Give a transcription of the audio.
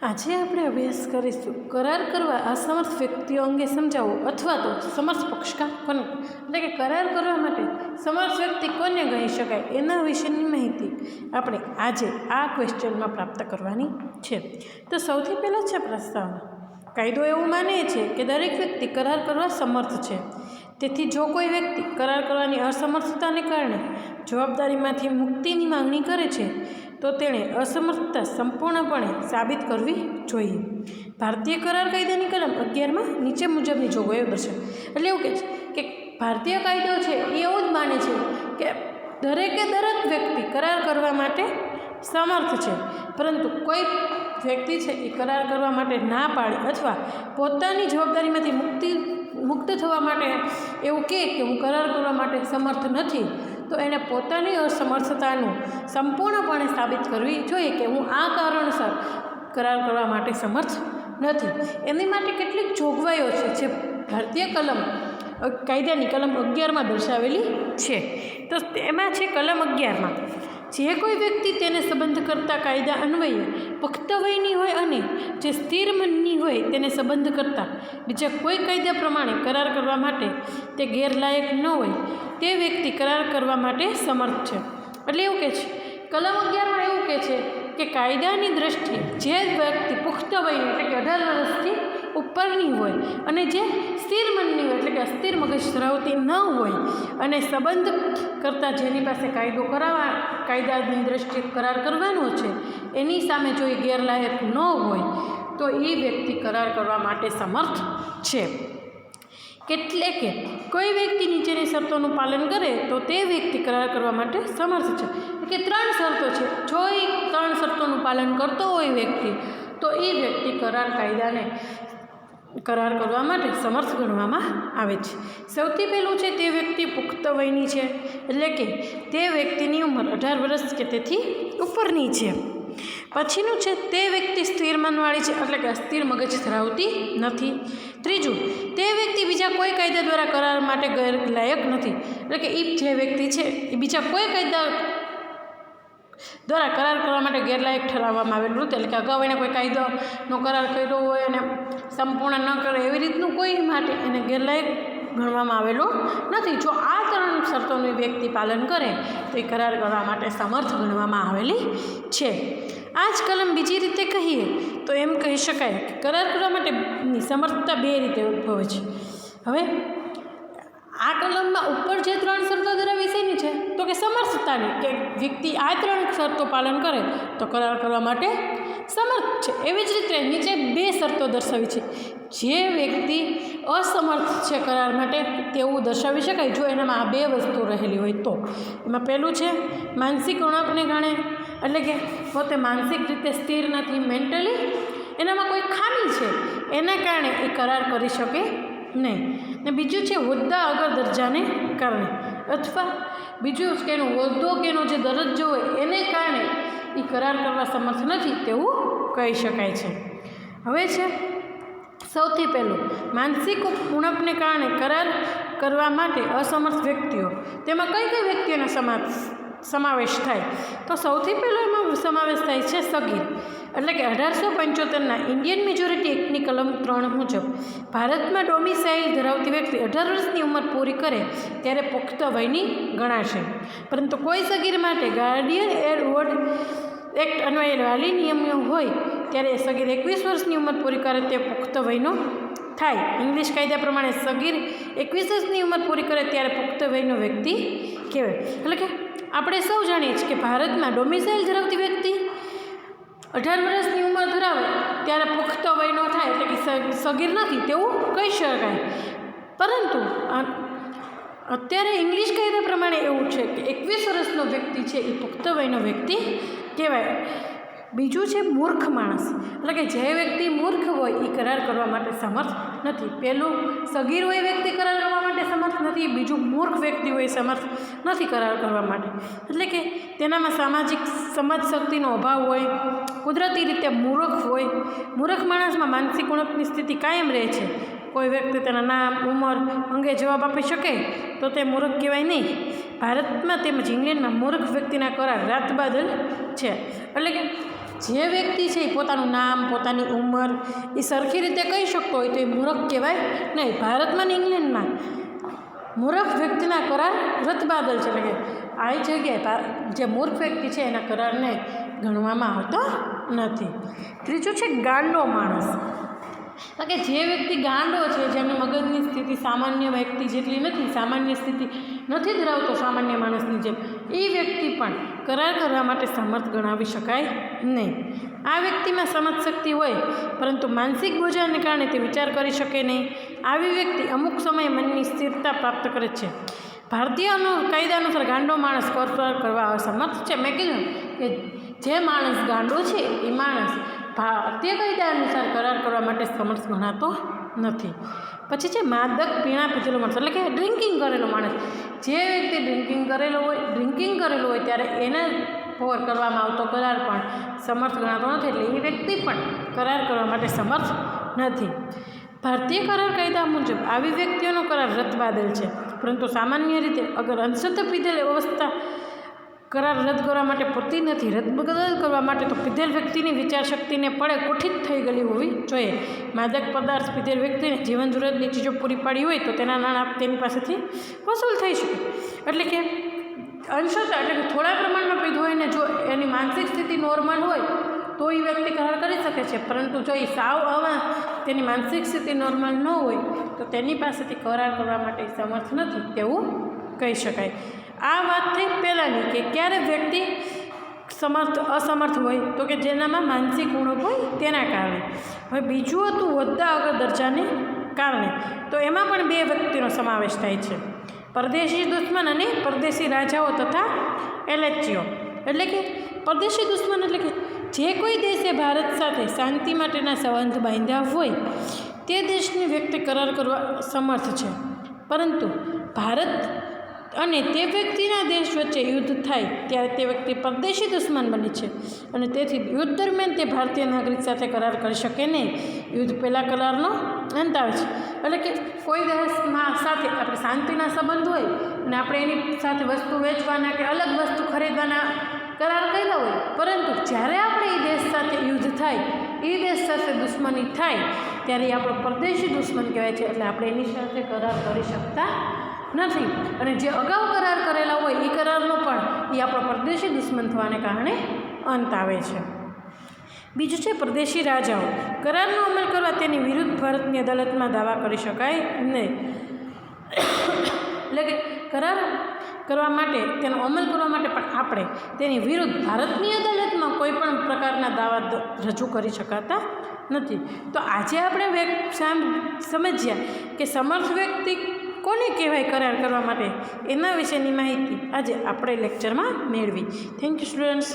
આજે આપણે અભ્યાસ કરીશું કરાર કરવા અસમર્થ વ્યક્તિઓ અંગે સમજાવો અથવા તો સમર્થ પક્ષકાર કોને એટલે કે કરાર કરવા માટે સમર્થ વ્યક્તિ કોને ગણી શકાય એના વિશેની માહિતી આપણે આજે આ ક્વેશ્ચનમાં પ્રાપ્ત કરવાની છે। તો સૌથી પહેલાં છે પ્રસ્તાવના। કાયદો એવું માને છે કે દરેક વ્યક્તિ કરાર કરવા સમર્થ છે, તેથી જો કોઈ વ્યક્તિ કરાર કરવાની અસમર્થતાને કારણે જવાબદારીમાંથી મુક્તિની માંગણી કરે છે તો તેણે અસમર્થતા સંપૂર્ણપણે સાબિત કરવી જોઈએ। ભારતીય કરાર કાયદાની કલમ 11માં નીચે મુજબની જોગવાઈઓ દર્શાવે એટલે એવું કહે છે કે ભારતીય કાયદો છે એ એવું જ માને છે કે દરેક વ્યક્તિ કરાર કરવા માટે સમર્થ છે, પરંતુ કોઈ વ્યક્તિ છે એ કરાર કરવા માટે ના પાડે અથવા પોતાની જવાબદારીમાંથી મુક્ત થવા માટે એવું કહે કે હું કરાર કરવા માટે સમર્થ નથી, તો એને પોતાની અસમર્થતાનું સંપૂર્ણપણે સાબિત કરવી જોઈએ કે હું આ કારણસર કરાર કરવા માટે સમર્થ નથી। એની માટે કેટલીક જોગવાઈઓ છે જે ભારતીય કાયદાની કલમ 11માં દર્શાવેલી છે। તો એમાં છે કલમ 11માં જે કોઈ વ્યક્તિ તેને સંબંધ કરતા કાયદા અન્વયે પુખ્ત વયની હોય અને જે સ્થિર મનની હોય તેને સંબંધ કરતા બીજા કોઈ કાયદા પ્રમાણે કરાર કરવા માટે તે ગેરલાયક ન હોય તે વ્યક્તિ કરાર કરવા માટે સમર્થ છે। એટલે એવું કહે છે કલમ 11માં એવું કહે છે કે કાયદાની દ્રષ્ટિએ જે વ્યક્તિ પુખ્ત વયની એટલે કે 18 વર્ષથી ઉપરની હોય અને જે સ્થિર મનની હોય એટલે કે અસ્થિર મગજ ધરાવતી ન હોય અને સંબંધ કરતાં જેની પાસે કાયદાની દ્રષ્ટિએ કરાર કરવાનો છે એની સામે જો એ ગેરલાયક ન હોય તો એ વ્યક્તિ કરાર કરવા માટે સમર્થ છે। એટલે કે કોઈ વ્યક્તિ નીચેની શરતોનું પાલન કરે તો તે વ્યક્તિ કરાર કરવા માટે સમર્થ છે। કે 3 શરતો છે, જો એ 3 શરતોનું પાલન કરતો હોય વ્યક્તિ તો એ વ્યક્તિ કરાર કરવા માટે સમર્થ ગણવામાં આવે છે। સૌથી પહેલું છે તે વ્યક્તિ પુખ્ત વયની છે, એટલે કે તે વ્યક્તિની ઉંમર 18 વર્ષ કે તેથી ઉપરની છે। પછીનું છે તે વ્યક્તિ સ્થિર મનવાળી છે, એટલે કે અસ્થિર મગજ ધરાવતી નથી। ત્રીજું, તે વ્યક્તિ બીજા કોઈ કાયદા દ્વારા કરાર માટે ગેરલાયક નથી, એટલે કે એ જે વ્યક્તિ છે એ બીજા કોઈ કાયદા દ્વારા કરાર કરવા માટે ગેરલાયક ઠરાવવામાં આવેલું નથી, એટલે કે અગાઉ એને કોઈ કાયદાનો કરાર કર્યો હોય અને સંપૂર્ણ ન કરે એવી રીતનું કોઈ માટે એને ગેરલાયક ગણવામાં આવેલો નથી। જો આ 3 શરતોનું વ્યક્તિ પાલન કરે તો એ કરાર કરવા માટે સમર્થ ગણવામાં આવેલી છે। આ જ કલમ બીજી રીતે કહીએ તો એમ કહી શકાય કે કરાર કરવા માટેની સમર્થતા 2 રીતે ઉદ્ભવે છે। હવે આ કલમમાં ઉપર જે 3 શરતો ધરાવી શેની છે તો કે સમર્થતાની, કે વ્યક્તિ આ 3 શરતો પાલન કરે તો કરાર કરવા માટે સમર્થ છે। એવી જ રીતે નીચે 2 શરતો દર્શાવી છે જે વ્યક્તિ અસમર્થ છે કરાર માટે તેવું દર્શાવી શકાય જો એનામાં આ 2 વસ્તુ રહેલી હોય તો। એમાં પહેલું છે માનસિક ઉણપને કારણે, એટલે કે પોતે માનસિક રીતે સ્થિર નથી, મેન્ટલી એનામાં કોઈ ખામી છે એના કારણે એ કરાર કરી શકે નહીં। ને બીજું છે હોદ્દા અગર દરજ્જાને કારણે, અથવા બીજું કે એનો હોદ્દો કે એનો જે દરજ્જો હોય એને કારણે એ કરાર કરવા સમર્થ નથી તેવું કહી શકાય છે। હવે છે સૌથી પહેલું માનસિક ઉણપને કારણે કરાર કરવા માટે અસમર્થ વ્યક્તિઓ, તેમાં કઈ વ્યક્તિઓનો સમાવેશ થાય તો સૌથી પહેલો એમાં સમાવેશ થાય છે સગીર, એટલે કે 1875ના ઇન્ડિયન મેજોરિટી એક્ટની કલમ 3 મુજબ ભારતમાં ડોમિસાઇલ ધરાવતી વ્યક્તિ 18 વર્ષની ઉંમર પૂરી કરે ત્યારે પુખ્ત વયની ગણાશે, પરંતુ કોઈ સગીર માટે ગાર્ડિયન એડ વોર્ડ એક્ટ અન્વયે વાલી નિયમો હોય ત્યારે સગીર 21 વર્ષની ઉંમર પૂરી કરે તે પુખ્ત વયનો થાય। ઇંગ્લિશ કાયદા પ્રમાણે સગીર 21 વર્ષની ઉંમર પૂરી કરે ત્યારે પુખ્ત વયનો વ્યક્તિ કહેવાય। એટલે કે આપણે સૌ જાણીએ છીએ કે ભારતમાં ડોમિસાઇલ ધરાવતી વ્યક્તિ 18 વર્ષની ઉંમર ધરાવે ત્યારે પુખ્ત વયનો થાય, એટલે કે સગીર નથી તેવું કહી શકાય, પરંતુ અત્યારે ઇંગ્લિશ કાયદા પ્રમાણે એવું છે કે 21 વર્ષનો વ્યક્તિ છે એ પુખ્ત વયનો વ્યક્તિ કહેવાય। બીજું છે મૂર્ખ માણસ, એટલે કે જે વ્યક્તિ મૂર્ખ હોય એ કરાર કરવા માટે સમર્થ નથી। પહેલું સગીર હોય વ્યક્તિ કરાર કરવા માટે સમર્થ નથી, બીજું મૂર્ખ વ્યક્તિ હોય સમર્થ નથી કરાર કરવા માટે, એટલે કે તેનામાં સામાજિક સમજ શક્તિનો અભાવ હોય, કુદરતી રીતે મૂર્ખ હોય। મૂર્ખ માણસમાં માનસિક ઉણપની સ્થિતિ કાયમ રહે છે, કોઈ વ્યક્તિ તેના નામ, ઉંમર અંગે જવાબ આપી શકે તો તે મૂર્ખ કહેવાય નહીં. ભારતમાં તેમજ ઇંગ્લેન્ડમાં મૂર્ખ વ્યક્તિના કરાર રદબાતલ છે. એટલે કે જે વ્યક્તિ છે એ પોતાનું નામ, પોતાની ઉંમર એ સરખી રીતે કહી શકતો હોય તો એ મૂર્ખ કહેવાય નહીં. ભારતમાં ને ઇંગ્લેન્ડમાં મૂર્ખ વ્યક્તિના કરાર રદબાતલ છે. એટલે કે આ જગ્યાએ જે મૂર્ખ વ્યક્તિ છે એના કરારને ગણવામાં આવતો નથી. ત્રીજું છે ગાંડો માણસ. એટલે કે જે વ્યક્તિ ગાંડો છે, જેની મગજની સ્થિતિ સામાન્ય વ્યક્તિ જેટલી નથી, સામાન્ય સ્થિતિ નથી ધરાવતો સામાન્ય માણસની જેમ, એ વ્યક્તિ પણ કરાર કરવા માટે સમર્થ ગણાવી શકાય નહીં. આ વ્યક્તિમાં સમજશક્તિ હોય પરંતુ માનસિક બોજાને કારણે તે વિચાર કરી શકે નહીં. આવી વ્યક્તિ અમુક સમયે મનની સ્થિરતા પ્રાપ્ત કરે છે. ભારતીય કાયદા અનુસાર ગાંડો માણસ કરાર કરવા અસમર્થ છે. મેં કીધું કે જે માણસ ગાંડો છે એ માણસ ભારતીય કાયદા અનુસાર કરાર કરવા માટે સમર્થ ગણાતો નથી. પછી છે માદક પીણા પીધેલો માણસ, એટલે કે ડ્રિંકિંગ કરેલો માણસ. જે વ્યક્તિ ડ્રિંકિંગ કરેલો હોય ત્યારે એને પર કરવામાં આવતો કરાર પણ સમર્થ ગણાતો નથી. એટલે એ વ્યક્તિ પણ કરાર કરવા માટે સમર્થ નથી. ભારતીય કરાર કાયદા મુજબ આવી વ્યક્તિઓનો કરાર રદબાતલ છે, પરંતુ સામાન્ય રીતે અગર અંશતઃ પીધેલ અવસ્થા કરાર રદ કરવા માટે પૂરતી નથી. રદ કરવા માટે તો પીધેલ વ્યક્તિની વિચારશક્તિને પડે કોઠી થઈ ગયેલી હોવી જોઈએ. માદક પદાર્થ પીધેલ વ્યક્તિને જીવન જરૂરિયાતની ચીજો પૂરી પાડી હોય તો તેના નાણાં તેની પાસેથી વસૂલ થઈ શકે. એટલે કે અંશતઃ એટલે કે થોડા પ્રમાણમાં પીધું હોય ને જો એની માનસિક સ્થિતિ નોર્મલ હોય તો એ વ્યક્તિ કરાર કરી શકે છે, પરંતુ જો એ સાવ તેની માનસિક સ્થિતિ નોર્મલ ન હોય તો તેની પાસેથી કરાર કરવા માટે સમર્થ નથી તેવું કહી શકાય. આ વાત થઈ પહેલાંની કે ક્યારે વ્યક્તિ અસમર્થ હોય તો કે જેનામાં માનસિક ઉણપ હોય તેના કારણે. હવે બીજું હતું વધતા અગ્ર દરજાને કારણે. તો એમાં પણ બે વ્યક્તિનો સમાવેશ થાય છે, પરદેશી દુશ્મન અને પરદેશી રાજાઓ તથા એલેચીઓ. એટલે કે પરદેશી દુશ્મન એટલે કે જે કોઈ દેશે ભારત સાથે શાંતિ માટેના સંબંધ બાંધ્યા હોય તે દેશની વ્યક્તિ કરાર કરવા સમર્થ છે, પરંતુ ભારત અને તે વ્યક્તિના દેશ વચ્ચે યુદ્ધ થાય ત્યારે તે વ્યક્તિ પરદેશી દુશ્મન બને છે અને તેથી યુદ્ધ દરમિયાન તે ભારતીય નાગરિક સાથે કરાર કરી શકે નહીં. યુદ્ધ પહેલાં કરારનો અંત આવે છે. એટલે કે કોઈ દેશમાં સાથે આપણે શાંતિના સંબંધ હોય અને આપણે એની સાથે વસ્તુ વેચવાના કે અલગ વસ્તુ ખરીદવાના કરાર કર્યા હોય, પરંતુ જ્યારે આપણે એ દેશ સાથે યુદ્ધ થાય, એ દેશ સાથે દુશ્મની થાય ત્યારે એ આપણો પરદેશી દુશ્મન કહેવાય છે. એટલે આપણે એની સાથે કરાર કરી શકતા નથી. અને જે અગાઉ કરાર કરેલા હોય એ કરારનો પણ એ આપણો પરદેશી દુશ્મન થવાને કારણે અંત આવે છે. બીજું છે પરદેશી રાજાઓ. કરારનો અમલ કરવા તેની વિરુદ્ધ ભારતની અદાલતમાં દાવા કરી શકાય નહીં. એટલે કે કરાર કરવા માટે, તેનો અમલ કરવા માટે પણ આપણે તેની વિરુદ્ધ ભારતની અદાલતમાં કોઈ પણ પ્રકારના દાવા રજૂ કરી શકાતા નથી. તો આજે આપણે સમજ્યા કે સમર્થ વ્યક્તિ કોને કહેવાય કરાર કરવા માટે, એના વિશેની માહિતી આજે આપણે લેક્ચરમાં મેળવી. Thank you students.